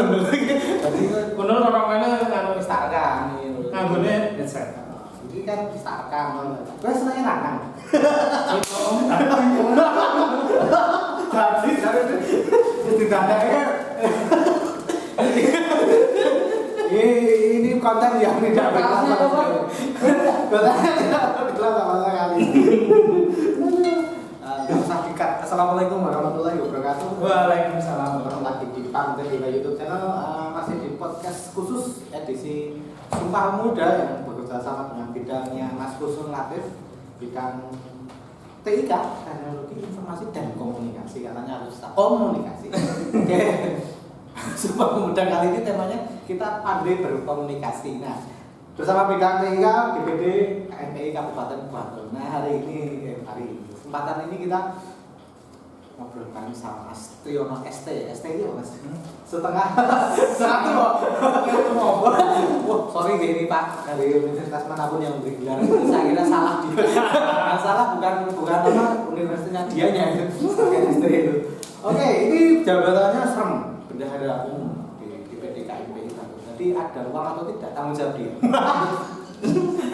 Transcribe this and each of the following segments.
gundul iki. Dadi gundul orang mana nganu istarkan iki. Nganggone headset. Iki kan istarkan ngono. Kowe senenge lanang. Jadi ini konten yang tidak berkesan. Kontennya tidak berkesan sama sekali. Gak usah dikat. Assalamualaikum warahmatullahi wabarakatuh. Waalaikumsalam. Lagi di Panther di YouTube channel, masih di podcast khusus edisi Sumpah Muda yang bekerja sama dengan bidangnya Mas Kusun Latif, bidang TIK, Teknologi Informasi dan Komunikasi. Katanya harus komunikasi. Oke. Sumpah Muda kali ini temanya kita pandai berkomunikasi. Nah, bersama bidang TIK DPD KMPI Kabupaten Bantul. Nah, hari ini kesempatan ini kita ngobrol kan sama Mas Triono ST ini apa Mas? Setengah satu kok. Wah, sorry ini Pak, dari universitas manapun yang beri gelar saya kira salah dia. Yang salah bukan apa universitasnya dianya itu. ST itu. Oke, ini jabatannya serem, bendahara umum di DPD KMPI Bantul. Jadi ada uang atau tidak tanggung jawab dia.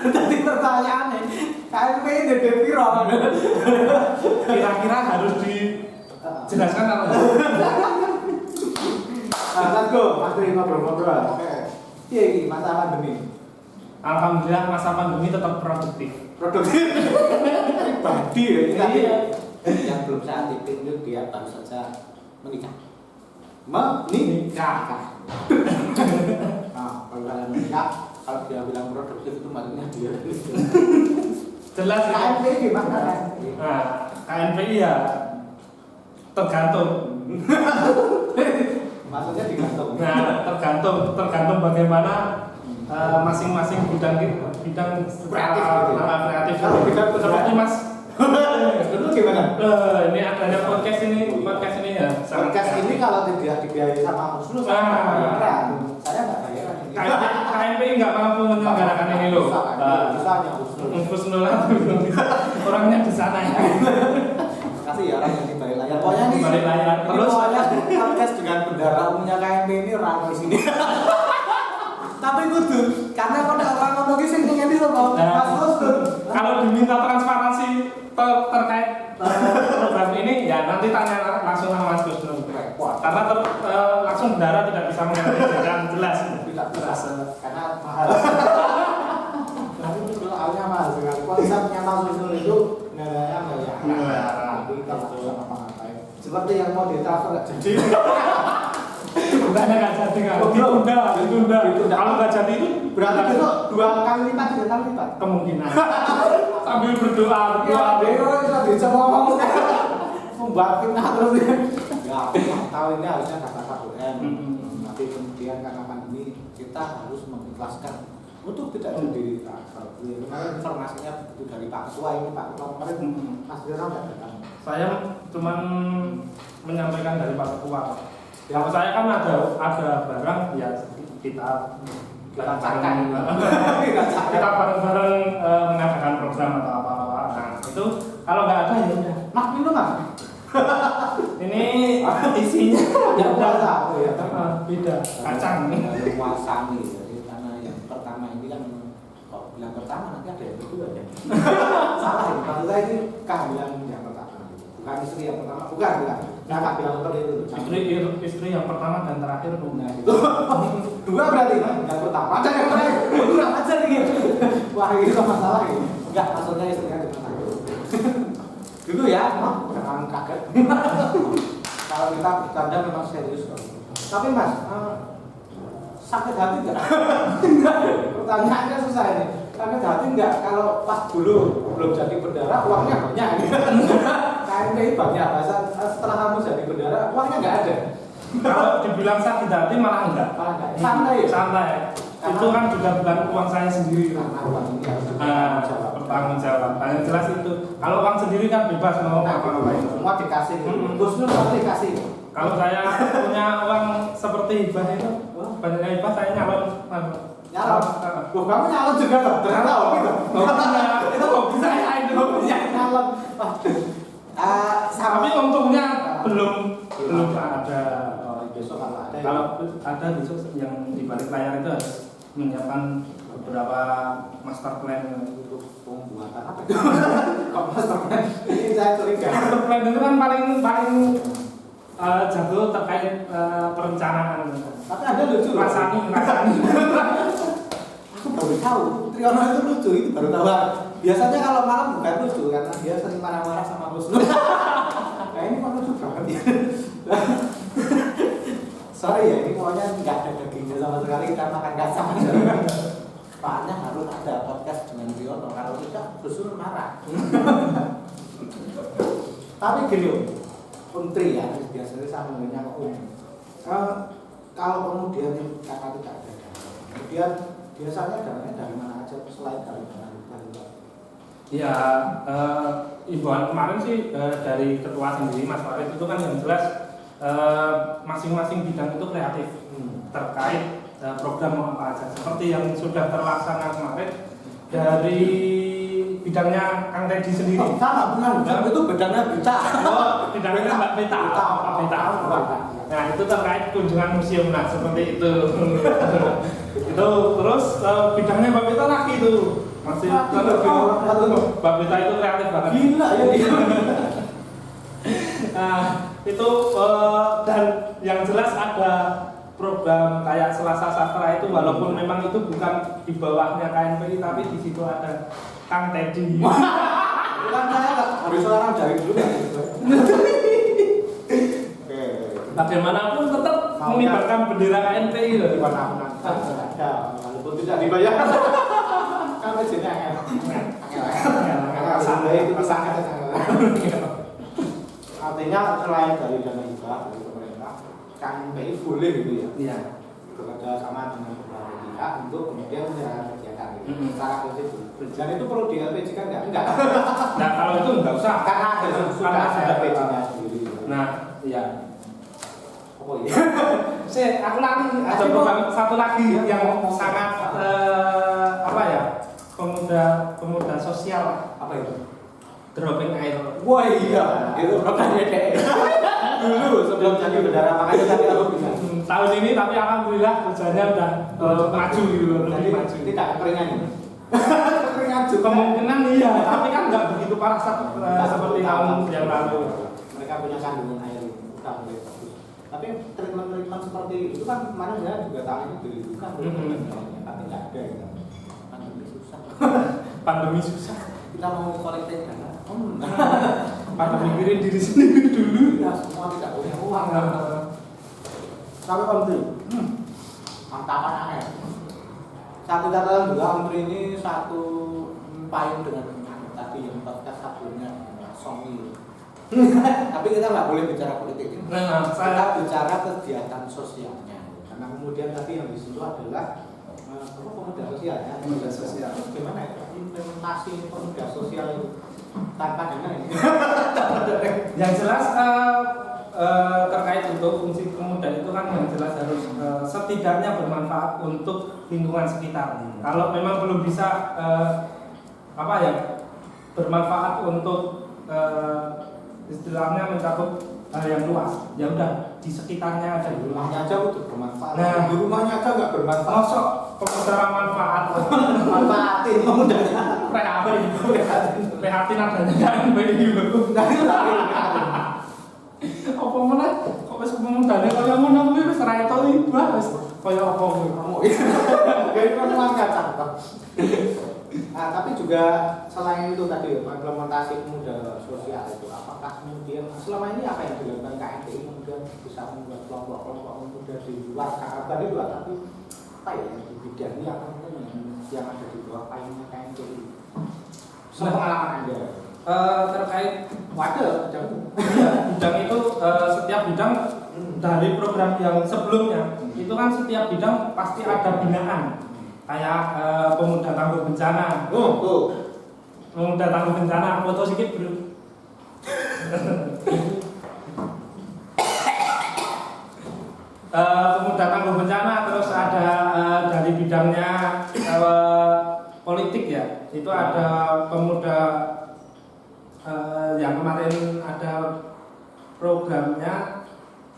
Tadi pertanyaannya, KMPI DPD piro? Kira-kira harus dijelaskan apa? Let's go, Mas Tri ngobrol-ngobrol. Oke. Iya ini masa pandemi. Alhamdulillah masa pandemi tetap produktif. Produktif. Pribadi ya. Tadi yang belum saya tipin itu dia baru saja menikah. Menikah. Nah, kalau kalian menikah, kalau dia bilang produktif itu maksudnya dia. Jelas ya. KMPI gimana? Nah, KMPI ya tergantung. Maksudnya digantung. Nah, tergantung bagaimana masing-masing bidang kreatif gitu. Kreatif. Kalau bidang Seperti Mas. Dulu gimana? Ini ada podcast ini ya. Podcast ini kalau tidak dibiayai sama Husnul, saya nggak bayaran. Saya nggak bayaran. KMPI nggak mampu menyelenggarakan ini loh. Bisa hanya Husnul. Husnul orangnya di sana ya. Kasih ya orang yang di balik layar. Pokoknya nih. Balik layar. Terus pokoknya podcast dengan bendara umumnya KMPI ini orang di sini. Tapi kudu karena kalau orang ngomong sing ngene iki lho, Mas Husnul. Kalau diminta transparansi terkait program ini ya nanti tanya langsung sama Mas Husnul. Karena langsung bendara tidak bisa mengerti dan jelas. Tidak jelas karena mahal. Tapi itu soalnya mahal dengan konsepnya Mas Husnul itu negaranya miliaran. Seperti yang mau ditransfer nggak jadi. Untanya nggak jadi kan? Ditunda. Kalau nggak jadi itu berarti besok 2 kali lipat, 3 kali lipat. Kemungkinan. Sambil berdoa. Bero itu bisa ngomong. Membuat fitnah terus ya. Ya, tahun ini harusnya dapat 1M. Tapi kemudian karena pandemi kita harus mengikhlaskan untuk tidak jadi transfer. Kemarin informasinya begitu dari Pak Ketua ini, Pak Ketua kemarin Mas Dira nggak datang. Saya cuma menyampaikan dari Pak Ketua. Kalau saya kan ada barang ya kita bareng-bareng mengadakan program atau apa-apa. Nah itu kalau nggak ada ya udah. Mas minum Mas. Ini isinya Ya puasa. beda kacang. Puasa nih. Jadi karena yang pertama ini kan kalau bilang pertama nanti ada yang kedua ya. Salah ya. Maksud saya ini kehamilan yang pertama. Bukan istri yang pertama. Bukan. Nah, tak bilang seperti itu. Istri yang pertama dan terakhir Nah, itu. Dua berarti kan? Yang pertama dan yang terakhir. Kurang aja nih. Wah, ini kok masalah ini. Enggak, maksudnya istrinya di mana? Dulu ya, jangan kaget. Kalau kita bercanda memang serius kok. Tapi Mas, sakit hati enggak? Pertanyaannya susah ini. Sakit hati enggak kalau pas dulu belum jadi bendara uangnya banyak? KMPI banyak, setelah kamu jadi bendara uangnya enggak ada. Kalau dibilang sakit hati malah enggak. Santai. Itu kan juga bukan uang saya sendiri. Bertanggung jawab. Yang jelas itu. Kalau uang sendiri kan bebas mau apa-apain. Semua dikasih. Husnul pasti dikasih. Kalau saya punya uang seperti hibah itu, banyaknya hibah saya nyalon. Nyalon. Kamu nyalon juga loh. Ternyata hobi tuh. Itu hobi saya itu hobinya nyalon. Tapi untungnya belum ada besok kalau ada Kalau ada besok yang di balik layar itu harus menyiapkan beberapa master plan untuk pembuatan apa itu? Kok master plan? Ini saya curiga. Master plan itu kan paling jago terkait perencanaan. Tapi ada lucu. Rasani. Aku baru tahu. Triyono itu lucu, itu baru tahu. Biasanya kalau malam bukan lucu karena dia sering marah-marah sama Kusnul. Nah ini kok lucu banget ya. Sorry ya, ini pokoknya nggak ada dagingnya sama sekali, kita makan kacang. Soalnya harus ada podcast dengan Triyono, kalau tidak Kusnul marah. Tapi gini Om Tri ya, biasanya saya mengenai kalau kemudian kata tidak ada dana, kemudian biasanya dananya dari mana aja selain dari dana hibah? Ya, imbauan kemarin sih dari ketua sendiri Mas Farid itu kan yang jelas masing-masing bidang itu kreatif terkait program apa aja. Seperti yang sudah terlaksana kemarin dari bidangnya Kang Teddy sendiri. Oh, sama benar, itu bidangnya Bita. Oh, bidangnya Mbak Bita. Nah, itu terkait kunjungan museum, nah seperti itu. Itu terus bidangnya Mbak Bita lagi itu. Masih Mbak Bita itu kreatif banget. Gila ya dia. Nah, itu dan yang jelas ada program kayak Selasa Sastra itu walaupun memang itu bukan di bawahnya KNPI tapi di situ ada Kang Teddy. Bukan saya harus orang dari dulu kan. Bagaimanapun tetap mengibarkan bendera KNPI loh di mana-mana. Ada, walaupun tidak dibayar. Kan sini angel. Sampai itu sangat. Artinya selain dari dana hibah dari pemerintah, KNPI boleh gitu ya. Iya. Bekerja sama dengan beberapa pihak untuk kemudian menjalankan kegiatan gitu. Secara positif. Dan itu perlu di LPJ kan enggak? Nah, kalau itu enggak usah Karena ada LPJ-nya sendiri. Nah, iya. Oh iya. Aku lagi ada program satu lagi yang sangat apa ya? Pemuda sosial. Apa itu? Dropping air. Wah iya, itu programnya DE. Dulu sebelum jadi bendara makanya tadi aku bilang. Tahun ini tapi alhamdulillah kerjanya udah maju gitu loh, Jadi lebih maju. tidak kekeringan ini. Kekeringan juga. Kemungkinan iya, tapi kan nggak begitu parah seperti tahun yang lalu. Mereka punya kandungan air udah mulai bagus. Tapi treatment seperti itu kan kemarin saya juga tahun ini dilakukan, tapi nggak ada gitu. Pandemi susah. Pandemi susah. Kita mau kolektif dana. Pada mikirin diri sendiri dulu. Ya semua tidak punya uang. Tapi Om Tri, mantapan aneh. Satu catatan juga Om Tri ini satu payung dengan tadi yang podcast sebelumnya Sony. Tapi kita nggak boleh bicara politik ini. Kita bicara kegiatan sosialnya. Karena kemudian tadi yang di situ adalah pemuda sosial ya. Pemuda sosial. Gimana ya? Implementasi pemuda sosial itu tanpa dana ini. Yang jelas terkait untuk fungsi pemuda itu kan yang jelas harus setidaknya bermanfaat untuk lingkungan sekitar. Kalau memang belum bisa apa ya bermanfaat untuk istilahnya mencakup hal yang luas, ya udah di sekitarnya ada. Di rumahnya aja udah bermanfaat. Nah, di rumahnya aja nggak bermanfaat. Masuk pemuda manfaat, Manfaatin pemudanya. prihatin adanya kan begitu. Apa mana? Kok wis pemudane kaya ngono kuwi wis ra eto ibah wis kaya apa kuwi. Jadi kan langkah cangkem. Nah, tapi juga selain itu tadi implementasi pemuda sosial itu, apakah kemudian selama ini apa yang dilakukan KNPI kemudian bisa membuat kelompok-kelompok pemuda di luar KABAR itu, tapi apa ya yang dibidangi apa yang ada di bawah payungnya KNPI? Sepengalaman Anda Terkait waduh, bidang itu setiap bidang dari program yang sebelumnya itu kan setiap bidang pasti ada binaan kayak pemuda tangguh bencana. Pemuda tangguh bencana foto sedikit bro. Pemuda tangguh bencana, terus ada dari bidangnya politik ya, itu ada pemuda yang kemarin ada programnya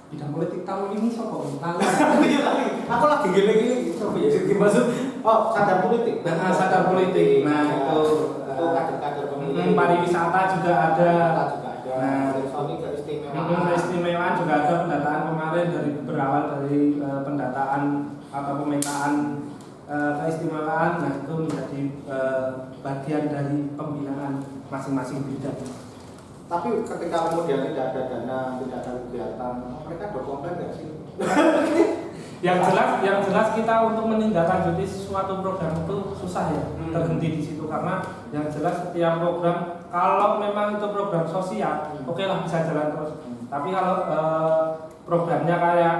bidang politik tahun ini sopo lalu. Iya lagi. Aku lagi gini-gini gitu ya. Jadi maksud sadar politik. Nah, sadar politik. Nah, itu kader-kader pemilih. pariwisata juga ada. Nah, keistimewaan juga ada pendataan kemarin dari berawal dari pendataan atau pemetaan keistimewaan. Nah, itu menjadi bagian dari pembinaan masing-masing bidang. Tapi ketika kemudian tidak ada dana, tidak ada kegiatan, mereka ada komplain nggak sih? Yang jelas kita untuk menindaklanjuti suatu program itu susah ya, terhenti di situ karena yang jelas setiap program kalau memang itu program sosial, oke lah bisa jalan terus. Tapi kalau programnya kayak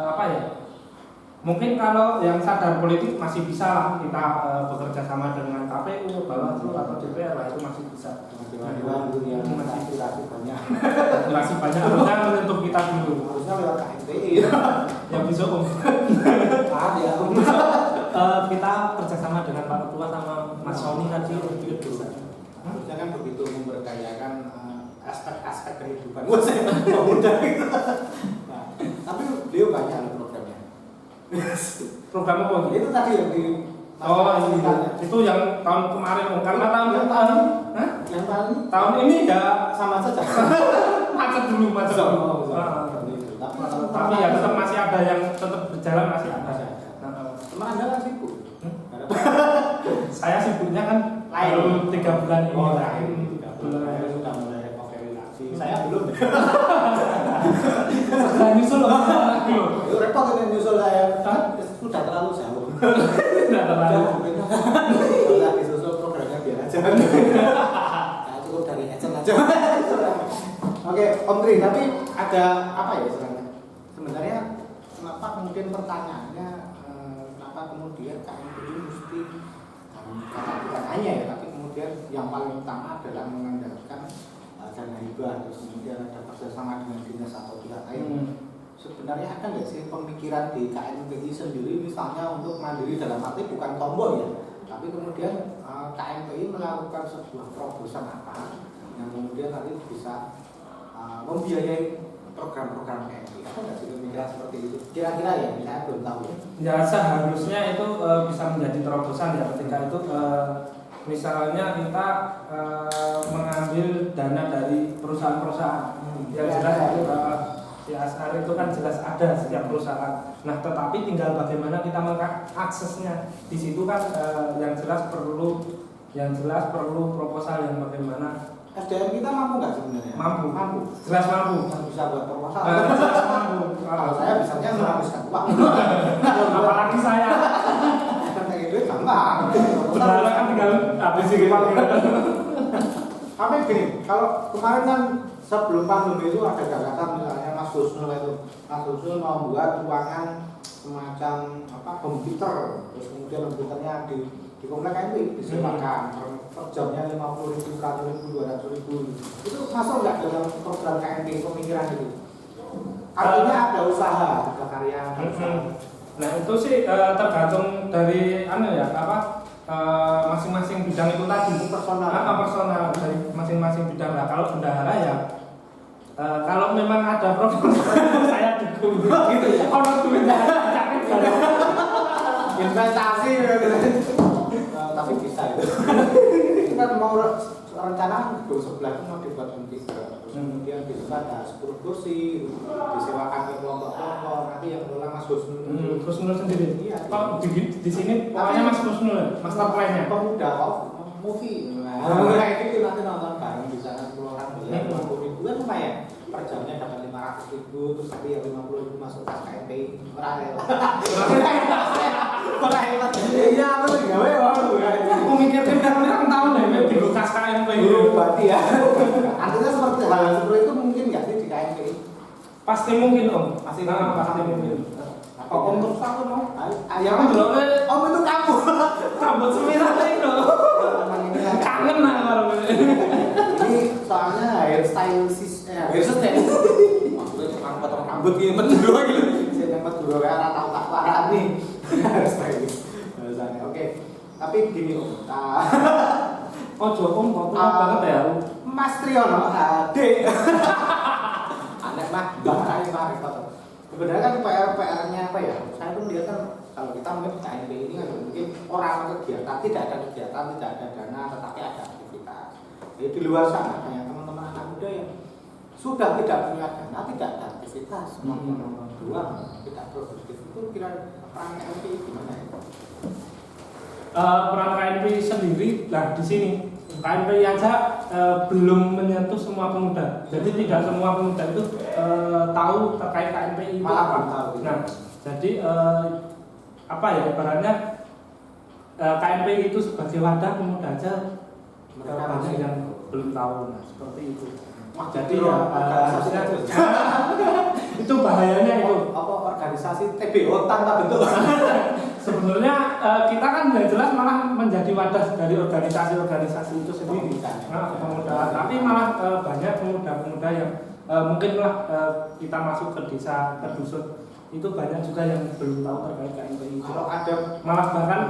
apa ya? Mungkin kalau yang sadar politik masih bisa lah kita bekerja sama dengan KPU, Bawaslu atau DPR lah itu masih bisa. Masih banyak. Masih banyak harusnya menyentuh kita dulu. Harusnya lewat KMPI. Yang bisa Ada. kita kerjasama dengan Pak Ketua sama Mas Sony tadi itu bisa. Harusnya kan begitu memberdayakan aspek-aspek kehidupan. Wah saya muda gitu. Nah, tapi beliau banyak loh programnya. Program apa? Itu tadi yang di itu yang tahun kemarin karena tahun ini ya sama saja. macet dulu. Tapi ya tetap masih ada yang tetap berjalan masih ada. Teman Anda kan sibuk. Saya sibuknya kan baru 3 bulan ini. Saya sudah mulai rekoverilasi. Saya belum. Sudah nyusul lagi loh. Repot kan nyusul saya. Sudah terlalu jauh. Sudah terlalu. Kalau disusul programnya biar aja. Cukup dari agent aja. Oke, Om Tri, tapi ada apa ya istilahnya? Sebenarnya kenapa kemudian pertanyaannya kenapa kemudian KMPI mesti bukan hanya ya, tapi kemudian yang paling utama adalah mengandalkan dana hibah, terus kemudian ada kerjasama dengan dinas atau pihak lain. Sebenarnya ada nggak sih pemikiran di KMPI sendiri misalnya untuk mandiri dalam arti bukan tombol ya, tapi kemudian KMPI melakukan sebuah terobosan apa yang kemudian nanti bisa membiayai program-program KMPI. Ada nggak sih pemikiran seperti itu? Kira-kira ya, saya belum tahu ya. Ya seharusnya itu bisa menjadi terobosan ya ketika itu misalnya kita mengambil dana dari perusahaan-perusahaan yang jelas CSR itu kan jelas ada setiap perusahaan. Nah, tetapi tinggal bagaimana kita mengaksesnya. Di situ kan yang jelas perlu proposal yang bagaimana. SDM kita mampu nggak sebenarnya? Mampu. Jelas mampu. Bisa buat proposal. Jelas mampu. Kalau saya bisanya menghabiskan uang. Apalagi saya. Kayak duit gampang. Sebenarnya kan tinggal habisin uang. Tapi gini, kalau kemarin kan sebelum pandemi itu ada gagasan misalnya Mas Husnul itu. Mas Husnul mau buat ruangan semacam komputer, terus kemudian komputernya di komplek KMPI disewakan per jamnya 50.000, 100.000, 200.000. Itu masuk nggak dalam program KMPI pemikiran itu? Artinya ada usaha, ada karya. Nah itu sih tergantung dari masing-masing bidang itu tadi. Personal dari masing-masing bidang. Nah kalau bendahara ya kalau memang ada program saya dukung gitu ya. Kalau duitnya investasi tapi bisa itu. Kita mau rencana gedung sebelah itu mau dibuat komputer, terus kemudian di sana ada 10 kursi disewakan ke kelompok-kelompok, nanti yang kelola Mas Husnul sendiri. Iya. Oh di sini pokoknya Mas Husnul, master plan-nya. Pemuda movie. Nah, itu nanti nonton bareng di sana 10 orang ya, 50.000 kan lumayan. Per jamnya dapat 500.000, terus tapi yang 50.000 masuk ke KMPI. Ora rela. Iya, aku gawe aku mikir kan tahun ya di bekas KMPI. Berarti ya. Artinya seperti hal seperti itu mungkin nggak sih di KMPI? Pasti mungkin Om. Pasti mungkin. Om terus aku mau. Ya kan dulu Om itu kamu. Rambut semiran itu. Kangen lah kalau ini soalnya hairstyle. Maksudnya tukang potong rambut gitu, betul gitu. Saya yang betul kayak tahu tak parah nih. Hairstylist. Bahasanya. Oke. Tapi gini Om. Om banget ya. Mas Triyono, adik. Anak Mah repot. Sebenarnya kan PR-nya apa ya? Saya tuh melihat kan kalau kita mungkin KNP ini kan mungkin orang kegiatan, tidak ada kegiatan, tidak ada dana, tetapi ada aktivitas. Jadi di luar sana banyak teman-teman anak muda yang sudah tidak punya dana, tidak ada aktivitas, nonton doang, tidak produktif. Itu kira peran KNP gimana ya? Peran KNP sendiri, nah di sini KNP aja belum menyentuh semua pemuda. Jadi tidak semua pemuda itu tahu terkait KNP itu apa. Nah, jadi apa ya ibaratnya KNP itu sebagai wadah pemuda aja banyak yang belum tahu. Nah, seperti itu. Jadi ya harusnya itu bahayanya itu. Apa organisasi TBO tanpa bentuk? Sebenarnya kita kan yang jelas malah menjadi wadah dari organisasi-organisasi itu sendiri, pemuda. Tapi malah banyak pemuda-pemuda yang mungkinlah kita masuk ke desa, ke dusun itu banyak juga yang belum tahu terkait KNPI. Kalau ada malah bahkan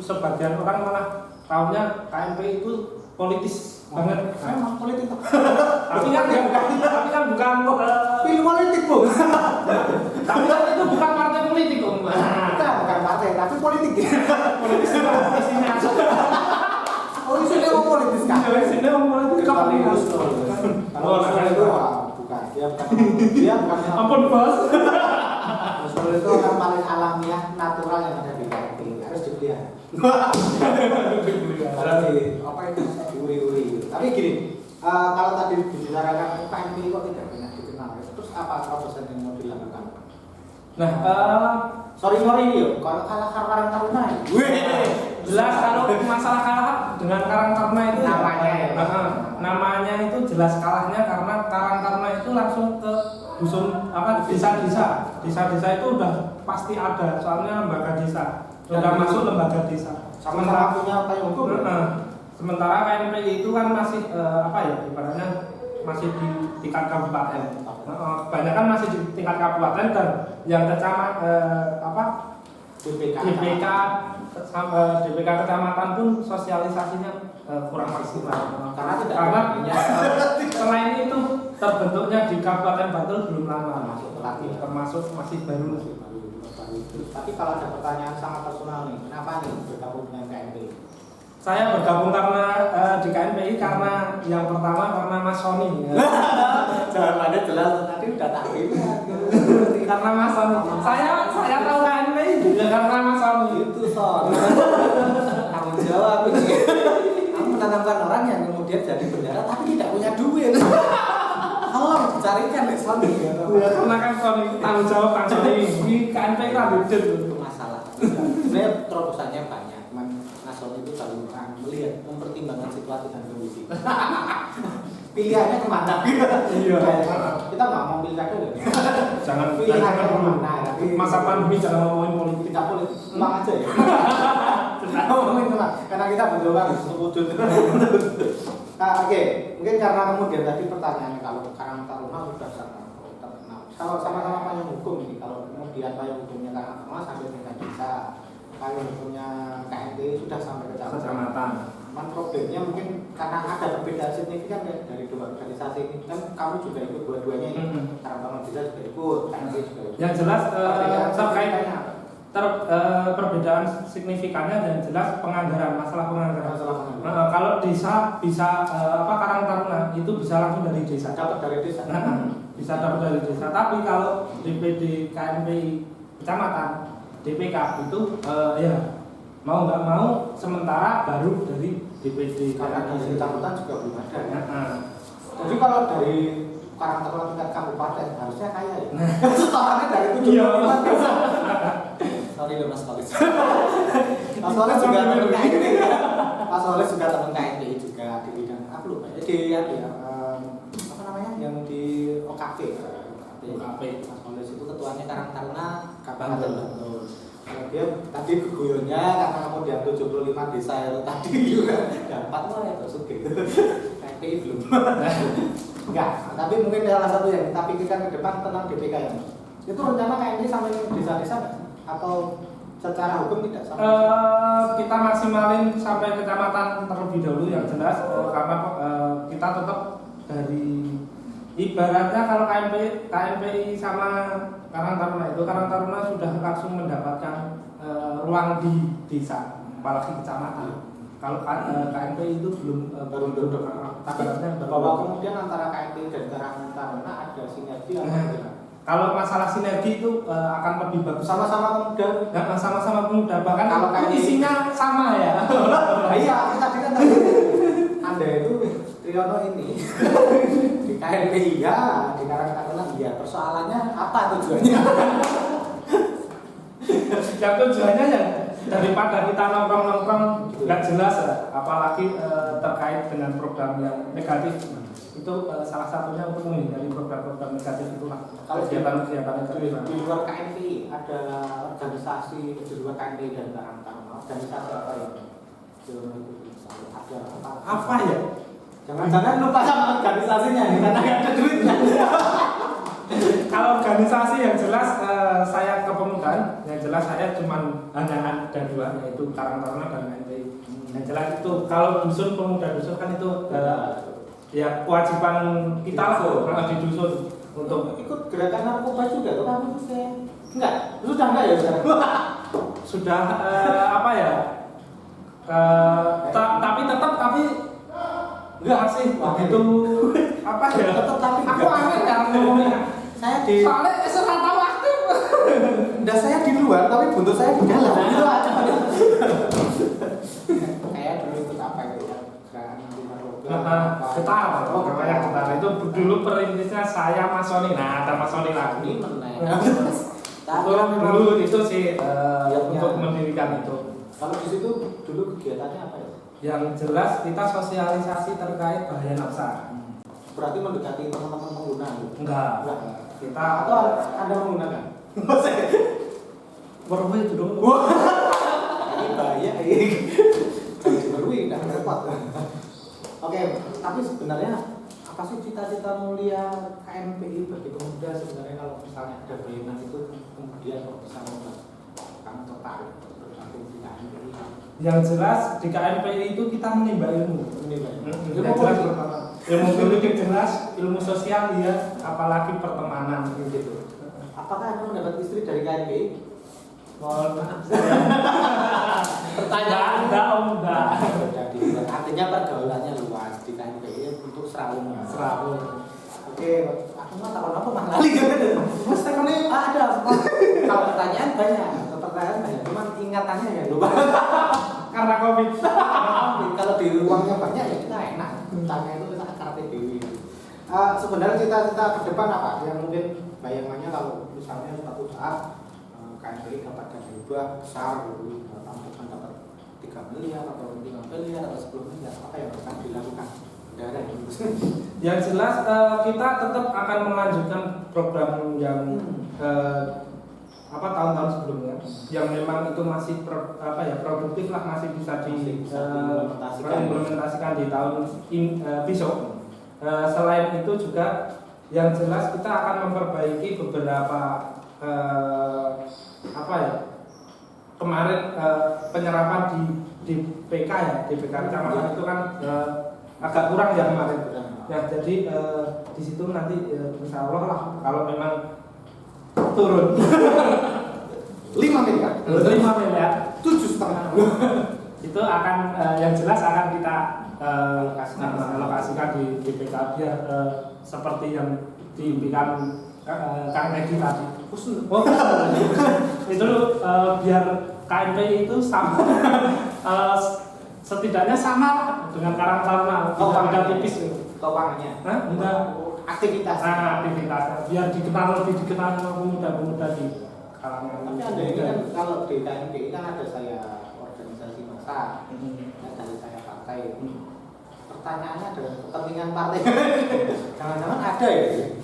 sebagian orang malah tahunya KNPI itu politis banget. Memang politik. Tapi kan bukan pilih politik, Bu. Tapi kan itu bukan partai politik, Om. Bukan partai, tapi politik. Politis itu isinya. Oh, isinya mau politis kan? Isinya mau politis. Kalau itu bukan. Dia bukan. Ampun, Bos. Usul itu orang paling alamiah, natural yang ada di KNP. Harus dipelihara. Apa itu diuri-uri. Tapi gini, kalau tadi dibicarakan KNP kok tidak banyak dikenal, terus apa terobosan yang mau dilakukan? Nah, sorry yuk, kalau kalah Karang Taruna ya? jelas kalau masalah kalah dengan Karang Taruna itu namanya ya? Namanya itu jelas kalahnya karena Karang Taruna itu langsung ke dusun desa-desa itu udah pasti ada, soalnya lembaga desa udah masuk lembaga desa. Sama-sama punya payung hukum. Sementara KNPI itu kan masih ibaratnya masih di tingkat kabupaten. Kebanyakan masih di tingkat kabupaten dan yang DPK kecamatan pun sosialisasinya kurang maksimal. Karena selain itu terbentuknya di Kabupaten Bantul belum lama, termasuk masih baru. Tapi kalau ada pertanyaan sangat personal nih, kenapa nih bergabung dengan KNPI? Saya bergabung di KNPI karena yang pertama karena Mas Sony. Jawabannya jelas tadi udah tak Karena Mas Sony. Saya tahu KNPI juga karena Mas Sony. Itu Son. Tanggung jawab ini. Kamu menanamkan orang yang kemudian jadi bendara tapi tidak punya duit. Tolong dicarikan nih Sony. Karena kan Sony tanggung jawab Sony. Di KNPI kan beda itu masalah. Sebenarnya terobosannya banyak. Mas Sony itu selalu melihat, mempertimbangkan situasi dan kondisi. Pilihannya kemana? Iya. Kita nggak mau pilih kado loh. Jangan pilihannya kemana? Masa pandemi jangan ngomongin politik. Tidak politik, ulang aja ya. Ngomongin ulang, karena kita berdoa wujud. Oke, mungkin karena kemudian tadi pertanyaannya kalau Karang Taruna sudah terkenal. Kalau sama-sama payung hukum ini, kalau kemudian payung hukumnya Karang Taruna sampai tingkat desa, payung hukumnya KNP sudah sampai ke kecamatan. Cuman problemnya mungkin karena ada perbedaan signifikan ya dari dua organisasi ini. Kan kamu juga ikut dua-duanya ini, Karang Taruna Desa juga ikut, KNP juga ikut. Yang jelas terkait perbedaan signifikannya dan jelas masalah penganggaran. Kalau desa bisa Karang Taruna itu bisa langsung dari desa. Dapat dari desa. Bisa dapat dari desa. Tapi kalau DPD KNPI kecamatan DPK itu mau nggak mau sementara baru dari DPD. Karena di kecamatan juga belum ada. Jadi kalau dari Karang Taruna tingkat kabupaten harusnya kaya ya. Setorannya dari 75. Sorry loh Mas Walis. Mas Walis juga teman KNPI. Mas Walis juga teman KNPI juga di bidang apa lupa ya apa namanya yang di OKP. Mas Walis itu ketuanya Karang Taruna Kabupaten Bantul. Dia tadi guyonnya karena kemudian 75 desa itu tadi juga dapat ya terus gitu. KNPI belum. Enggak, tapi mungkin salah satu yang kita pikirkan ke depan tentang DPK ya. Itu rencana KNPI sampai desa-desa nggak? Atau secara hukum tidak sampai? Kita maksimalin sampai kecamatan terlebih dahulu yang jelas karena kita tetap dari Ibaratnya kalau KMPI sama Karang Taruna sudah langsung mendapatkan ruang di desa, apalagi kecamatan. Kalau KMPI itu belum baru duduk. Bahwa kemudian antara KMPI dan Karang Taruna ada sinergi atau tidak? Kalau masalah sinergi itu akan lebih bagus. Sama-sama pemuda. Sama-sama pemuda. Bahkan kalau isinya sama ya. Iya, tadi kan Anda itu Triyono ini di KMPI ya, di Karang Taruna iya. Persoalannya apa tujuannya? Yang tujuannya ya daripada kita nongkrong-nongkrong nggak jelas ya, apalagi terkait dengan program yang negatif. Itu salah satunya untuk menghindari program-program negatif itulah. Kalau kegiatan-kegiatan di luar KMPI ada organisasi di luar KMPI dan Karang Taruna, organisasi apa ya? Ada apa ya? Jangan-jangan lupa sama organisasinya nih, karena nggak ada duitnya. Kalau organisasi yang jelas saya kepemudaan, yang jelas saya cuma hanya ada dua, yaitu Karang Taruna dan KMPI. Yang jelas itu kalau dusun, pemuda dusun kan itu ya kewajiban kita lah di dusun untuk ikut gerakan narkoba juga tuh kami enggak ya sudah apa ya tapi enggak sih begitu apa ya tetap tapi aku aneh ya ngomongnya saya soalnya serah tahu aktif udah saya di luar tapi buntut saya di dalam gitu aja kayak dulu ikut apa itu ya getar, namanya getar itu dulu perintisnya saya Mas Sony. Nah, ada Mas Sony lagi. Dulu itu sih untuk mendirikan itu. Kalau di situ dulu kegiatannya apa ya? Yang jelas kita sosialisasi terkait bahaya nafsa. Berarti mendekati teman-teman pengguna? Enggak. Kita atau Anda menggunakan? Berwih itu dong. Ini bahaya. Jangan berwih, tidak repot. Oke, tapi sebenarnya apa sih cita-cita mulia KMPI bagi pemuda sebenarnya kalau misalnya ada bayangan itu kemudian kok bisa membuat kamu tertarik bergabung di KMPI? Yang jelas di KMPI itu kita menimba ilmu. Ilmu jelas pertama. Ilmu politik jelas, ilmu sosial ya, apalagi pertemanan gitu. Apakah Anda mendapat istri dari KMPI? Mohon maaf. Pertanyaan enggak. Jadi artinya pergaulannya luas di KMPI untuk serawung. Oke, aku mah takut apa mah lali gitu. Mas tekonnya ada. Kalau pertanyaan banyak, cuman ingatannya ya lupa. Karena Covid. Kalau di ruangnya banyak ya kita enak. Tanya itu kita karate dewi. Sebenarnya cita-cita ke depan apa? Yang mungkin bayangannya kalau misalnya suatu saat KMPI dapat berubah besar gitu, dapat 3 miliar atau 5 miliar atau 10 miliar, apa yang akan dilakukan? Yang jelas kita tetap akan melanjutkan program yang tahun-tahun sebelumnya, yang memang itu masih produktif lah, masih bisa diimplementasikan di tahun besok. Selain itu juga yang jelas kita akan memperbaiki beberapa kemarin penyerapan di PK ya, di PK kecamatan itu kan agak kurang ya kemarin. Ya jadi di situ nanti insya Allah lah kalau memang turun 5 miliar, 7,5 itu akan yang jelas akan kita alokasikan di PK biar seperti yang diimpikan Kang Edi tadi. Itu biar KMPI itu sama setidaknya sama dengan Karang Taruna, beda tipis keuangannya. Enggak. Aktivitasnya biar lebih dikenal pemuda-pemuda di kalangan. Tapi Anda ini kan kalau di KMPI kan ada saya organisasi massa, dari saya partai. Pertanyaannya adalah kepentingan partai. Jangan-jangan ada ya?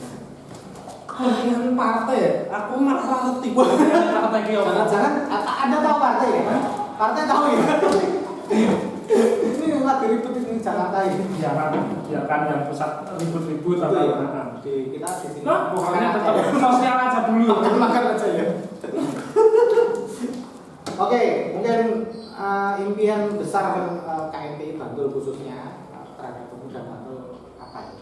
Kepentingan partai ya? Aku malah ngerti partai kia. Jangan-jangan Anda tahu partai ya? Partai tahu ya? Ini yang lagi ribut ini Jakarta ini. Biarkan yang pusat ribut-ribut atau ya. Kita di sini. Pokoknya tetap sosial aja dulu. Makan aja ya. Oke, mungkin impian besar KMPI Bantul khususnya terhadap pemuda Bantul apa ya?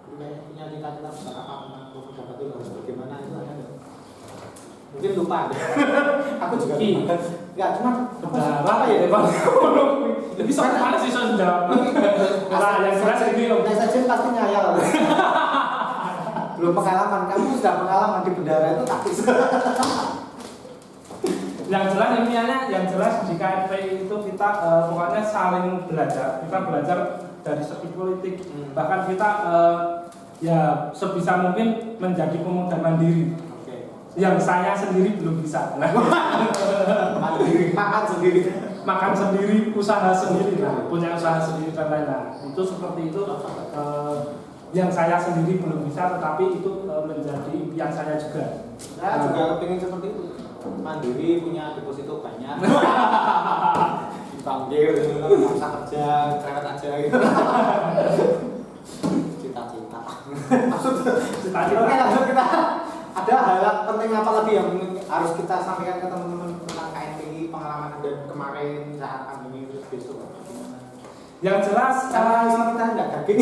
punya cita-cita besar apa tentang pemuda itu harus bagaimana itu ada nggak? Mungkin lupa deh. Aku juga lupa. Nggak cuma apa ya Bang? Lebih sok mana sih soal jawab? Nah, yang jelas ini Om. Nah, saja pasti ngayal. Belum pengalaman, kamu sudah pengalaman di bendara itu taktis. Yang jelas intinya, yang jelas di KFP itu kita pokoknya saling belajar. Kita belajar dari segi politik. Bahkan kita ya sebisa mungkin menjadi pemuda mandiri. Yang saya sendiri belum bisa. Mandiri, makan sendiri, usaha sendiri, punya usaha sendiri dan lain-lain. Itu seperti itu. Yang saya sendiri belum bisa, tetapi itu menjadi impian saya juga. Saya juga pengen seperti itu. Mandiri, punya deposito banyak. Dipanggil, nggak usah kerja, cerewet aja gitu. Cita-cita. Cita-cita. Oke, lanjut kita. Ada hal penting apa lagi yang harus kita sampaikan ke teman-teman tentang KNPI, pengalaman Anda kemarin saat pandemi terus besok? Yang jelas karena kita nggak daging,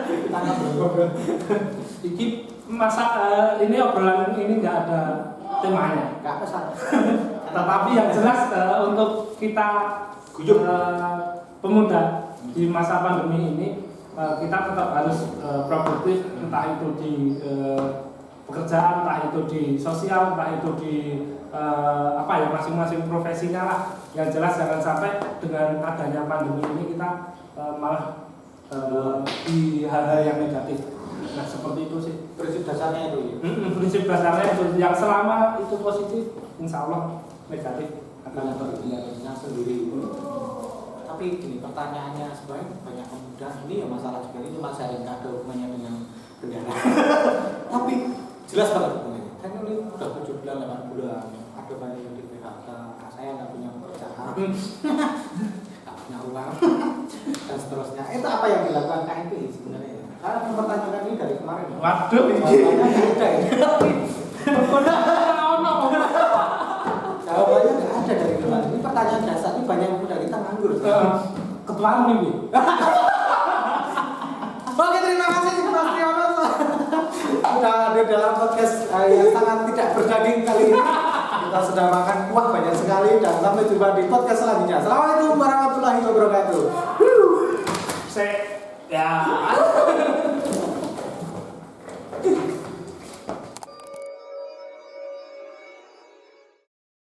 kita nggak bergobrol. Iki masa ini obrolan ini nggak ada temanya. Nggak besar. Tetapi yang jelas untuk kita pemuda di masa pandemi ini kita tetap harus produktif, entah itu di pekerjaan, entah itu di sosial, entah itu di masing-masing profesinya lah. Yang jelas jangan sampai dengan adanya pandemi ini kita malah di hal-hal yang negatif. Nah seperti itu sih. Prinsip dasarnya itu. Prinsip dasarnya itu yang selama itu positif, insya Allah negatif akan terjadinya sendiri. Tapi gini pertanyaannya sebenarnya banyak pemuda ini ya masalah juga ini cuma sharing ada hubungannya dengan bendera. Tapi jelas banget hubungannya. Kan ini udah 7 bulan 8 bulan ada banyak yang di PHK. Saya nggak punya pekerjaan, nggak punya uang dan seterusnya. Itu apa yang dilakukan KNPI sebenarnya? Karena mempertanyakan ini dari kemarin. Waduh, jawabannya nggak ada dari kemarin. Ini pertanyaan dasar ini banyak pemuda kita nganggur. Ketua nih. Oke, terima kasih Mas Triyono sudah ada dalam podcast yang sangat tidak berdaging kali ini. Kita sudah makan kuah banyak sekali dan sampai jumpa di podcast selanjutnya. Assalamualaikum warahmatullahi wabarakatuh. Ya.